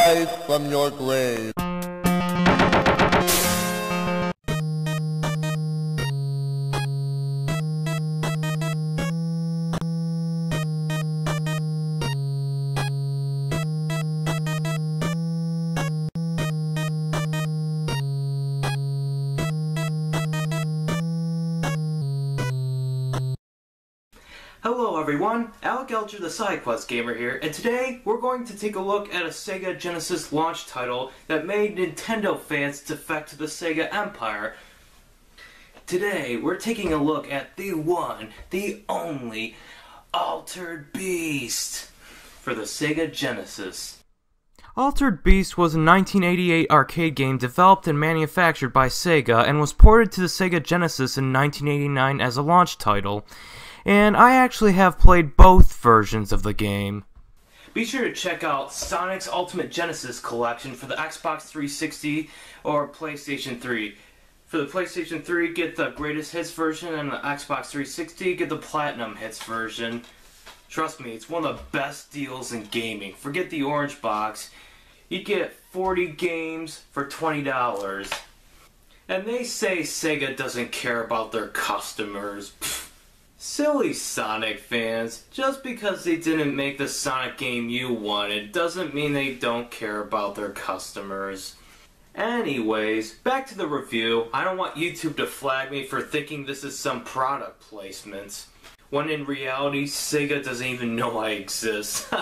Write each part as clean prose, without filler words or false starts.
rise from your grave. Hello everyone, Alec Alger the SideQuest Gamer here, and today we're going to take a look at a Sega Genesis launch title that made Nintendo fans defect to the Sega Empire. Today we're taking a look at the one, the only, Altered Beast for the Sega Genesis. Altered Beast was a 1988 arcade game developed and manufactured by Sega and was ported to the Sega Genesis in 1989 as a launch title. And I actually have played both versions of the game. Be sure to check out Sonic's Ultimate Genesis collection for the Xbox 360 or PlayStation 3. For the PlayStation 3, get the Greatest Hits version, and the Xbox 360, get the Platinum Hits version. Trust me, it's one of the best deals in gaming. Forget the orange box. You get 40 games for $20. And they say Sega doesn't care about their customers. Pfft. Silly Sonic fans, just because they didn't make the Sonic game you wanted doesn't mean they don't care about their customers. Anyways, back to the review. I don't want YouTube to flag me for thinking this is some product placement, when in reality Sega doesn't even know I exist.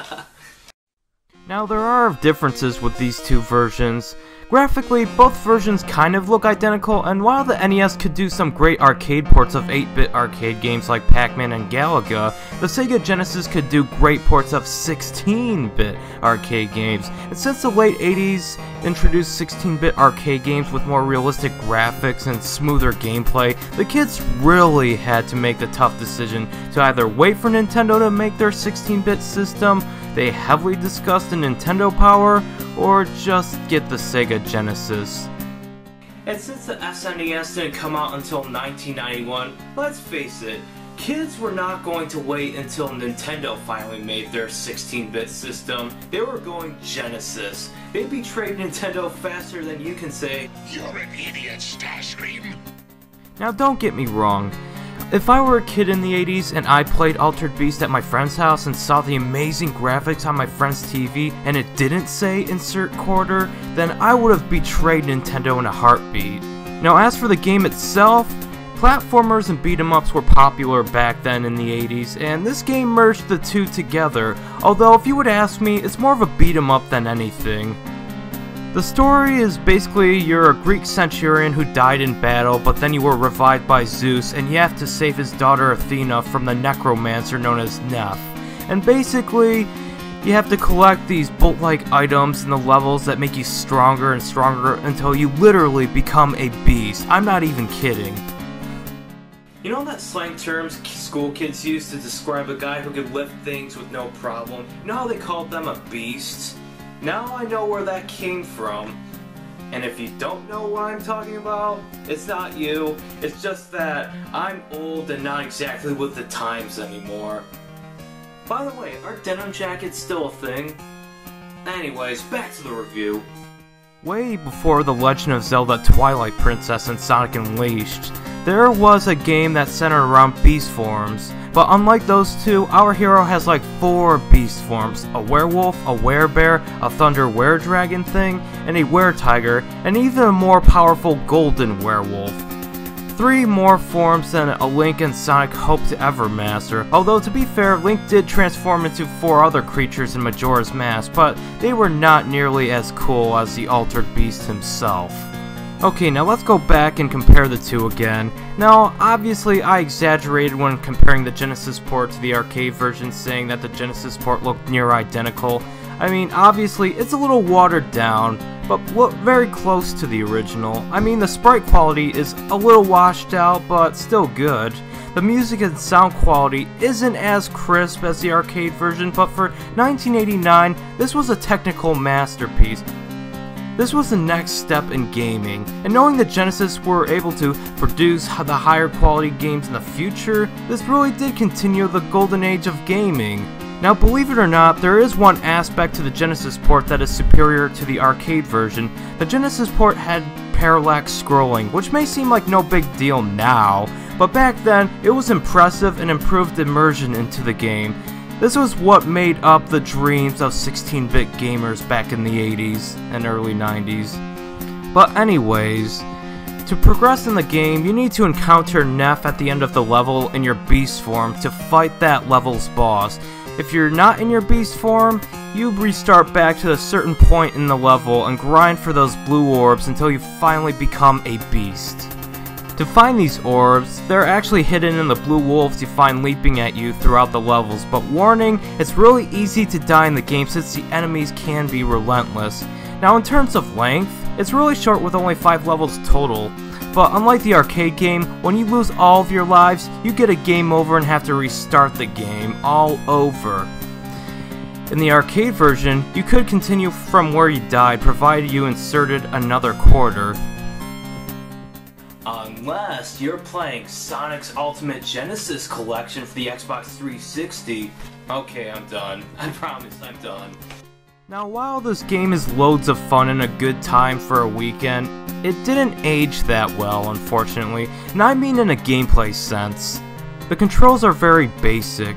Now there are differences with these two versions. Graphically, both versions kind of look identical, and while the NES could do some great arcade ports of 8-bit arcade games like Pac-Man and Galaga, the Sega Genesis could do great ports of 16-bit arcade games. And since the late 80s introduced 16-bit arcade games with more realistic graphics and smoother gameplay, the kids really had to make the tough decision to either wait for Nintendo to make their 16-bit system they heavily discussed in Nintendo Power, or just get the Sega Genesis. And since the SNES didn't come out until 1991, let's face it, kids were not going to wait until Nintendo finally made their 16-bit system. They were going Genesis. They betrayed Nintendo faster than you can say, "You're an idiot, Starscream." Now don't get me wrong. If I were a kid in the 80s and I played Altered Beast at my friend's house and saw the amazing graphics on my friend's TV and it didn't say insert quarter, then I would have betrayed Nintendo in a heartbeat. Now as for the game itself, platformers and beat-em-ups were popular back then in the 80s, and this game merged the two together, although if you would ask me, it's more of a beat-em-up than anything. The story is basically you're a Greek centurion who died in battle, but then you were revived by Zeus, and you have to save his daughter Athena from the necromancer known as Neph. And basically, you have to collect these bolt-like items in the levels that make you stronger and stronger until you literally become a beast. I'm not even kidding. You know that slang terms school kids use to describe a guy who could lift things with no problem? You know how they called them a beast? Now I know where that came from, and if you don't know what I'm talking about, it's not you, it's just that I'm old and not exactly with the times anymore. By the way, are denim jackets still a thing? Anyways, back to the review. Way before The Legend of Zelda Twilight Princess and Sonic Unleashed, there was a game that centered around beast forms. But unlike those two, our hero has like 4 beast forms: a werewolf, a werebear, a thunder were-dragon thing, and a were-tiger, and even a more powerful golden werewolf. 3 more forms than a Link and Sonic hope to ever master, although to be fair, Link did transform into 4 other creatures in Majora's Mask, but they were not nearly as cool as the Altered Beast himself. Okay, now let's go back and compare the two again. Now, obviously I exaggerated when comparing the Genesis port to the arcade version, saying that the Genesis port looked near identical. I mean, obviously it's a little watered down, but very close to the original. I mean, the sprite quality is a little washed out, but still good. The music and sound quality isn't as crisp as the arcade version, but for 1989, this was a technical masterpiece. This was the next step in gaming, and knowing that Genesis were able to produce the higher quality games in the future, this really did continue the golden age of gaming. Now believe it or not, there is one aspect to the Genesis port that is superior to the arcade version. The Genesis port had parallax scrolling, which may seem like no big deal now, but back then it was impressive and improved immersion into the game. This was what made up the dreams of 16-bit gamers back in the 80s and early 90s. But anyways, to progress in the game, you need to encounter Neff at the end of the level in your beast form to fight that level's boss. If you're not in your beast form, you restart back to a certain point in the level and grind for those blue orbs until you finally become a beast. To find these orbs, they're actually hidden in the blue wolves you find leaping at you throughout the levels, but warning, it's really easy to die in the game since the enemies can be relentless. Now in terms of length, it's really short with only 5 levels total. But unlike the arcade game, when you lose all of your lives, you get a game over and have to restart the game all over. In the arcade version, you could continue from where you died provided you inserted another quarter. Unless you're playing Sonic's Ultimate Genesis collection for the Xbox 360. Okay, I'm done. I promise I'm done. Now while this game is loads of fun and a good time for a weekend, it didn't age that well, unfortunately, and I mean in a gameplay sense. The controls are very basic.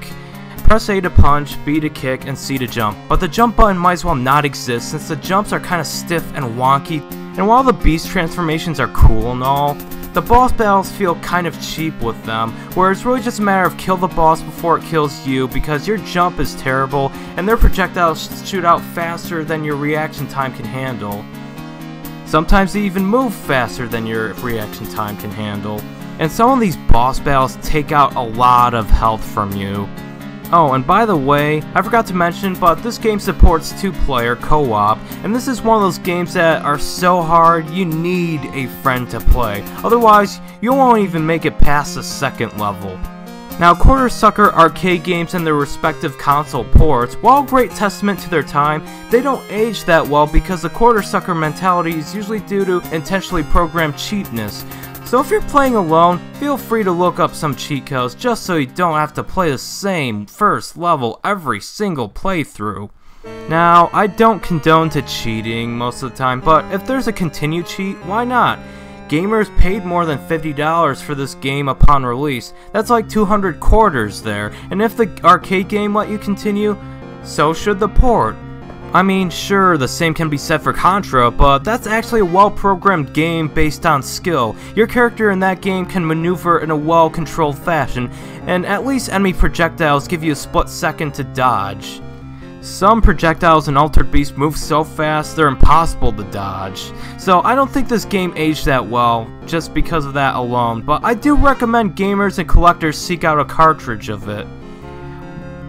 Press A to punch, B to kick, and C to jump, but the jump button might as well not exist since the jumps are kinda stiff and wonky, and while the beast transformations are cool and all, the boss battles feel kind of cheap with them, where it's really just a matter of kill the boss before it kills you because your jump is terrible and their projectiles shoot out faster than your reaction time can handle. Sometimes they even move faster than your reaction time can handle. And some of these boss battles take out a lot of health from you. Oh, and by the way, I forgot to mention, but this game supports 2-player co-op, and this is one of those games that are so hard you need a friend to play. Otherwise, you won't even make it past the second level. Now, Quarter Sucker arcade games and their respective console ports, while a great testament to their time, they don't age that well because the Quarter Sucker mentality is usually due to intentionally programmed cheapness. So if you're playing alone, feel free to look up some cheat codes just so you don't have to play the same first level every single playthrough. Now, I don't condone to cheating most of the time, but if there's a continue cheat, why not? Gamers paid more than $50 for this game upon release. That's like 200 quarters there, and if the arcade game let you continue, so should the port. I mean, sure, the same can be said for Contra, but that's actually a well-programmed game based on skill. Your character in that game can maneuver in a well-controlled fashion, and at least enemy projectiles give you a split second to dodge. Some projectiles in Altered Beast move so fast they're impossible to dodge. So I don't think this game aged that well, just because of that alone, but I do recommend gamers and collectors seek out a cartridge of it.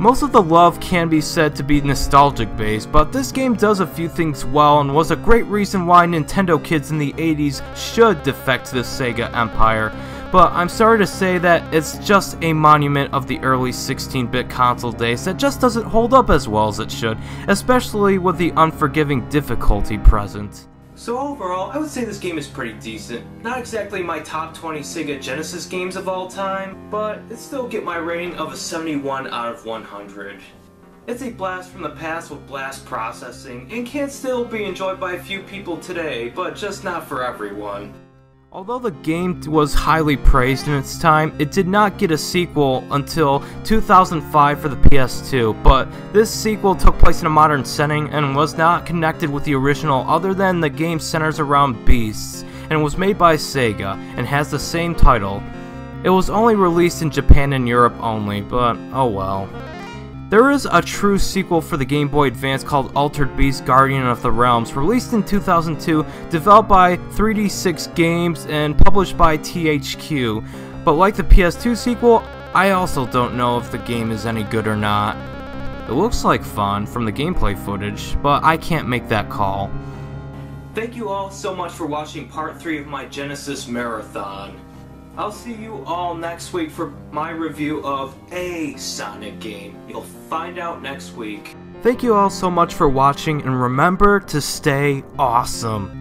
Most of the love can be said to be nostalgic based, but this game does a few things well and was a great reason why Nintendo kids in the 80s should defect to the Sega Empire. But I'm sorry to say that it's just a monument of the early 16-bit console days that just doesn't hold up as well as it should, especially with the unforgiving difficulty present. So overall, I would say this game is pretty decent. Not exactly my top 20 Sega Genesis games of all time, but it still get my rating of a 71 out of 100. It's a blast from the past with blast processing, and can still be enjoyed by a few people today, but just not for everyone. Although the game was highly praised in its time, it did not get a sequel until 2005 for the PS2, but this sequel took place in a modern setting and was not connected with the original other than the game centers around beasts, and was made by Sega, and has the same title. It was only released in Japan and Europe only, but oh well. There is a true sequel for the Game Boy Advance called Altered Beast Guardian of the Realms, released in 2002, developed by 3D6 Games and published by THQ. But like the PS2 sequel, I also don't know if the game is any good or not. It looks like fun from the gameplay footage, but I can't make that call. Thank you all so much for watching part 3 of my Genesis Marathon. I'll see you all next week for my review of a Sonic game. You'll find out next week. Thank you all so much for watching, and remember to stay awesome.